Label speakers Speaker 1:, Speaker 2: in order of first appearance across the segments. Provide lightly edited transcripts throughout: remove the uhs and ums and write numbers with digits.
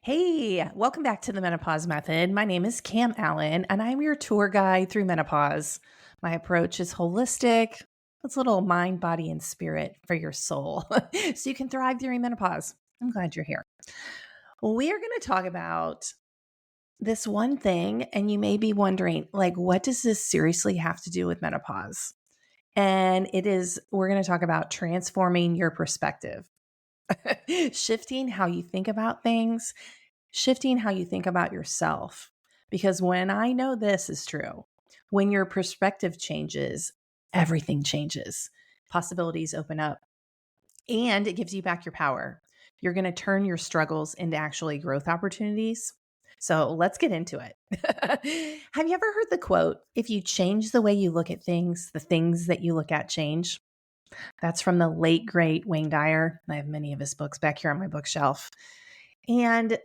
Speaker 1: Hey, welcome back to the Menopause Method. My name is Cam Allen, and I'm your tour guide through menopause. My approach is holistic. It's a little mind, body, and spirit for your soul so you can thrive during menopause. I'm glad you're here. Well, we are going to talk about this one thing, and you may be wondering, what does this seriously have to do with menopause? And we're going to talk about transforming your perspective, shifting how you think about things, shifting how you think about yourself. Because when I know this is true, when your perspective changes, everything changes. Possibilities open up and it gives you back your power. You're going to turn your struggles into actually growth opportunities. So let's get into it. Have you ever heard the quote, if you change the way you look at things, the things that you look at change? That's from the late, great Wayne Dyer. I have many of his books back here on my bookshelf. And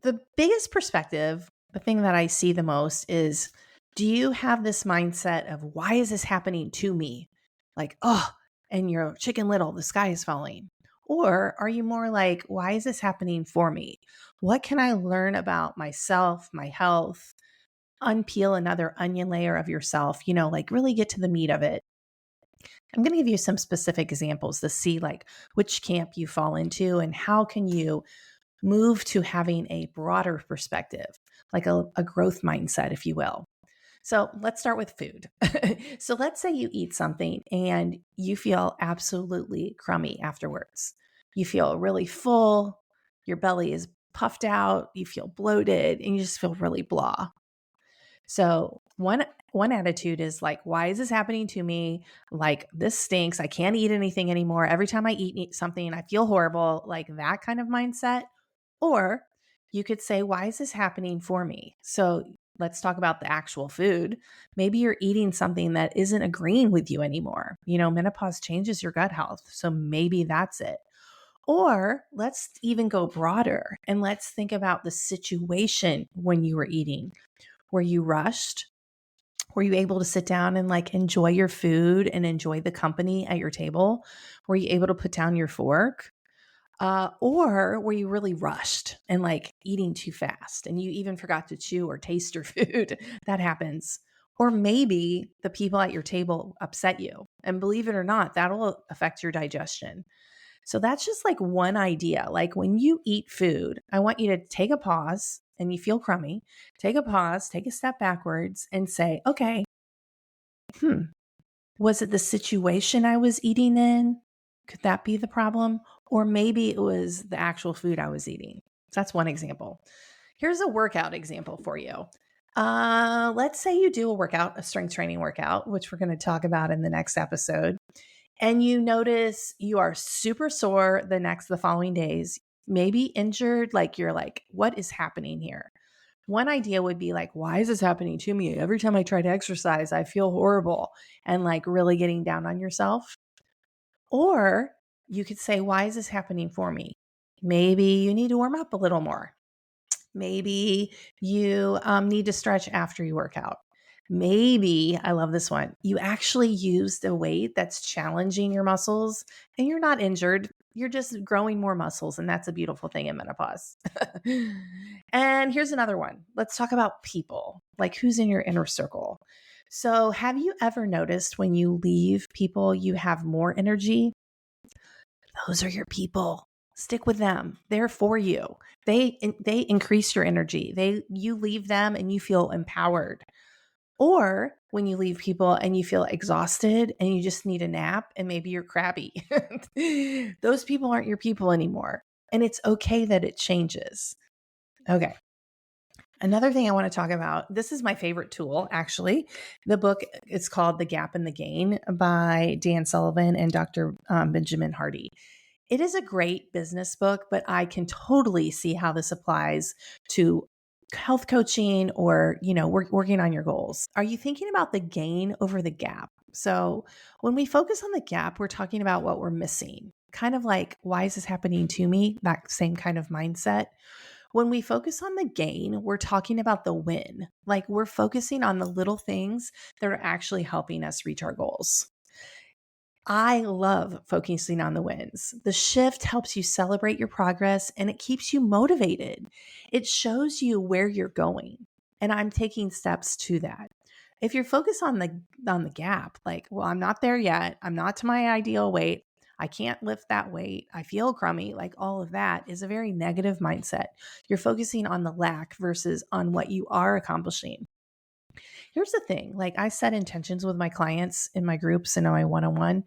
Speaker 1: the biggest perspective, the thing that I see the most is, do you have this mindset of why is this happening to me? Like, oh, and you're Chicken Little, the sky is falling. Or are you more like, why is this happening for me? What can I learn about myself, my health? Unpeel another onion layer of yourself, like really get to the meat of it. I'm going to give you some specific examples to see which camp you fall into and how can you move to having a broader perspective, like a growth mindset, if you will. So let's start with food. So let's say you eat something and you feel absolutely crummy afterwards. You feel really full, your belly is puffed out, you feel bloated, and you just feel really blah. So one attitude is like, why is this happening to me? Like, this stinks. I can't eat anything anymore. Every time I eat something, I feel horrible, like that kind of mindset. Or you could say, why is this happening for me? So let's talk about the actual food. Maybe you're eating something that isn't agreeing with you anymore. Menopause changes your gut health. So maybe that's it. Or let's even go broader and let's think about the situation when you were eating. Were you rushed? Were you able to sit down and enjoy your food and enjoy the company at your table? Were you able to put down your fork? Or were you really rushed and eating too fast and you even forgot to chew or taste your food? That happens. Or maybe the people at your table upset you. And believe it or not, that'll affect your digestion. So that's just one idea. Like when you eat food, I want you to take a pause and you feel crummy. Take a pause, take a step backwards and say, okay, was it the situation I was eating in? Could that be the problem? Or maybe it was the actual food I was eating. So that's one example. Here's a workout example for you. Let's say you do a workout, a strength training workout, which we're going to talk about in the next episode. And you notice you are super sore the following days, maybe injured, you're like, what is happening here? One idea would be like, why is this happening to me? Every time I try to exercise, I feel horrible and really getting down on yourself. Or you could say, why is this happening for me? Maybe you need to warm up a little more. Maybe you need to stretch after you work out. Maybe, I love this one, you actually used a weight that's challenging your muscles and you're not injured. You're just growing more muscles. And that's a beautiful thing in menopause. And here's another one. Let's talk about people, like who's in your inner circle. So, have you ever noticed when you leave people, you have more energy? Those are your people. Stick with them. They're for you. They increase your energy. You leave them and you feel empowered. Or when you leave people and you feel exhausted and you just need a nap and maybe you're crabby. Those people aren't your people anymore. And it's okay that it changes. Okay. Another thing I want to talk about, this is my favorite tool, actually. The book is called The Gap and the Gain by Dan Sullivan and Dr. Benjamin Hardy. It is a great business book, but I can totally see how this applies to health coaching or, working on your goals. Are you thinking about the gain over the gap? So when we focus on the gap, we're talking about what we're missing, kind of like, why is this happening to me? That same kind of mindset. When we focus on the gain, we're talking about the win. Like we're focusing on the little things that are actually helping us reach our goals. I love focusing on the wins. The shift helps you celebrate your progress and it keeps you motivated. It shows you where you're going. And I'm taking steps to that. If you're focused on the gap, like, well, I'm not there yet. I'm not to my ideal weight. I can't lift that weight. I feel crummy. Like all of that is a very negative mindset. You're focusing on the lack versus on what you are accomplishing. Here's the thing, like I set intentions with my clients in my groups and in my one-on-one,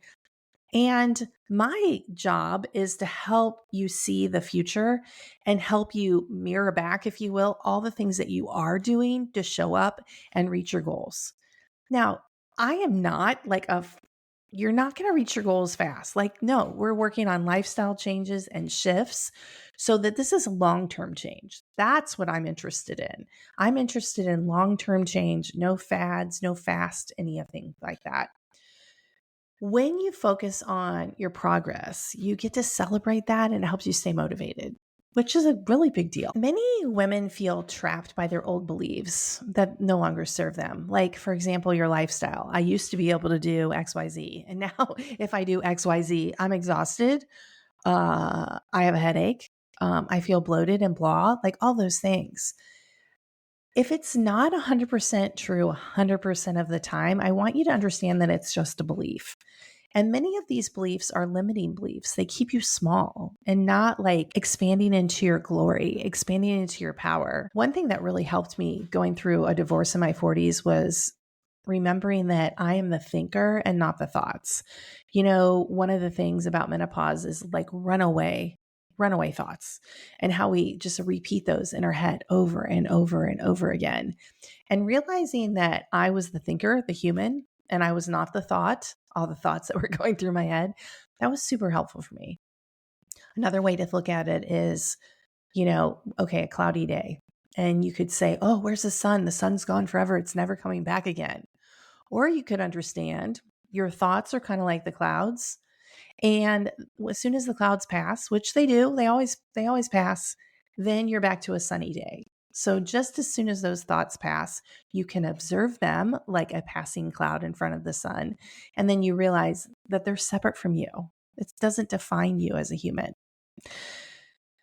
Speaker 1: and my job is to help you see the future and help you mirror back, if you will, all the things that you are doing to show up and reach your goals. Now, I am not like you're not going to reach your goals fast. Like, no, we're working on lifestyle changes and shifts so that this is a long term change. That's what I'm interested in. I'm interested in long term change, no fads, no fast, anything like that. When you focus on your progress, you get to celebrate that and it helps you stay motivated, which is a really big deal. Many women feel trapped by their old beliefs that no longer serve them. Like, for example, your lifestyle. I used to be able to do XYZ, and now if I do XYZ, I'm exhausted. I have a headache. I feel bloated and blah, like all those things. If it's not 100% true 100% of the time, I want you to understand that it's just a belief. And many of these beliefs are limiting beliefs. They keep you small and not like expanding into your glory, expanding into your power. One thing that really helped me going through a divorce in my 40s was remembering that I am the thinker and not the thoughts. You know, one of the things about menopause is like runaway thoughts, and how we just repeat those in our head over and over and over again. And realizing that I was the thinker, the human, and I was not the thought, all the thoughts that were going through my head, that was super helpful for me. Another way to look at it is, okay, a cloudy day. And you could say, oh, where's the sun? The sun's gone forever. It's never coming back again. Or you could understand your thoughts are kind of like the clouds. And as soon as the clouds pass, which they do, they always pass, then you're back to a sunny day. So just as soon as those thoughts pass, you can observe them like a passing cloud in front of the sun. And then you realize that they're separate from you. It doesn't define you as a human.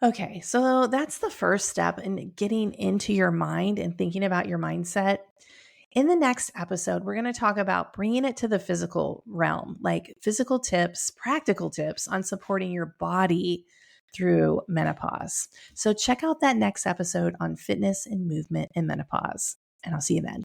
Speaker 1: Okay, so that's the first step in getting into your mind and thinking about your mindset. In the next episode, we're going to talk about bringing it to the physical realm, like physical tips, practical tips on supporting your body through menopause. So check out that next episode on fitness and movement in menopause, and I'll see you then.